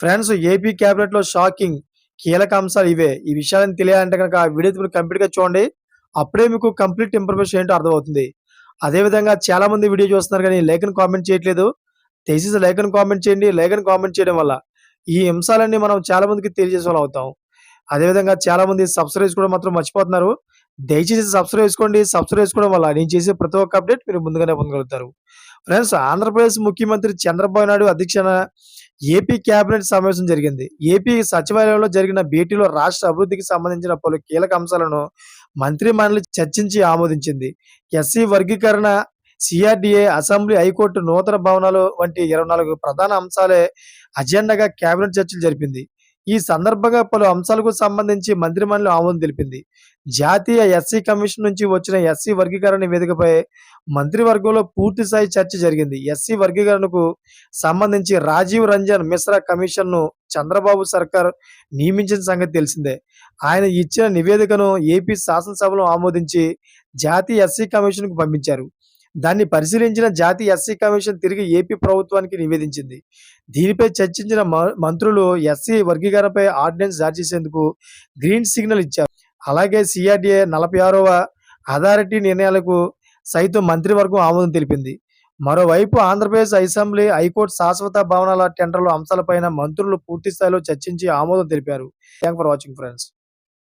Friends, AP క్యాబినెట్‌లో shocking కీలక అంశాలు ఇవే. ఈ విషయాలను తెలియాలంటే గనక ఆ వీడియో మీరు కంప్లీట్‌గా చూడండి. అప్పుడే మీకు కంప్లీట్ ఇన్ఫర్మేషన్ ఏంటో అర్థమవుతుంది. అదే విధంగా చాలామంది వీడియో చూస్తున్నారు గానీ లైక్ అండ్ కామెంట్ చేయట్లేదు. దయచేసి లైక్ అండ్ కామెంట్ చేయండి. లైక్ అండ్ కామెంట్ చేయడం వల్ల ఈ అంశాలన్నీ మనం చాలా మందికి తెలియజేసేవాళ్ళం అవుతాం. అదే విధంగా చాలామంది సబ్స్క్రైబ్ చేసుకోవడం మాత్రం మర్చిపోతున్నారు. దయచేసి సబ్స్క్రైబ్ చేసుకోండి. సబ్స్క్రైబ్ చేసుకోవడం వల్ల నేను చేసే ప్రతి ఒక్క అప్డేట్ మీరు ముందుగానే పొందగలుగుతారు. ఫ్రెండ్స్, ఆంధ్రప్రదేశ్ ముఖ్యమంత్రి చంద్రబాబు నాయుడు అధ్యక్షన ఏపీ కేబినెట్ సమావేశం జరిగింది. ఏపీ సచివాలయంలో జరిగిన భేటీలో రాష్ట్ర అభివృద్ధికి సంబంధించిన పలు కీలక అంశాలను మంత్రిమండలి చర్చించి ఆమోదించింది. ఎస్సీ వర్గీకరణ, సీఆర్డీఏ, అసెంబ్లీ, హైకోర్టు నూతన భవనాలు వంటి 24 ప్రధాన అంశాలే అజెండాగా కేబినెట్ చర్చలు జరిపింది. ఈ సందర్భంగా పలు అంశాలకు సంబంధించి మంత్రిమండలి ఆమోదం తెలిపింది. జాతీయ ఎస్సీ కమిషన్ నుంచి వచ్చిన ఎస్సీ వర్గీకరణ నివేదికపై మంత్రివర్గంలో పూర్తి స్థాయి చర్చ జరిగింది. ఎస్సీ వర్గీకరణకు సంబంధించి రాజీవ్ రంజన్ మిశ్రా కమిషన్ను చంద్రబాబు సర్కార్ నియమించిన సంగతి తెలిసిందే. ఆయన ఇచ్చిన నివేదికను ఏపీ శాసనసభలో ఆమోదించి జాతీయ ఎస్సీ కమిషన్కు పంపించారు. దాన్ని పరిశీలించిన జాతీయ ఎస్సీ కమిషన్ తిరిగి ఏపీ ప్రభుత్వానికి నివేదించింది. దీనిపై చర్చించిన మంత్రులు ఎస్సీ వర్గీకరణపై ఆర్డినెన్స్ జారీ చేసేందుకు గ్రీన్ సిగ్నల్ ఇచ్చారు. అలాగే సీఆర్డీఏ 46వ అథారిటీ నిర్ణయాలకు సైతం మంత్రివర్గం ఆమోదం తెలిపింది. మరోవైపు ఆంధ్రప్రదేశ్ అసెంబ్లీ, హైకోర్టు శాశ్వత భవనాల టెండర్ల అంశాలపైన మంత్రులు పూర్తి స్థాయిలో చర్చించి ఆమోదం తెలిపారు. Thanks for watching friends.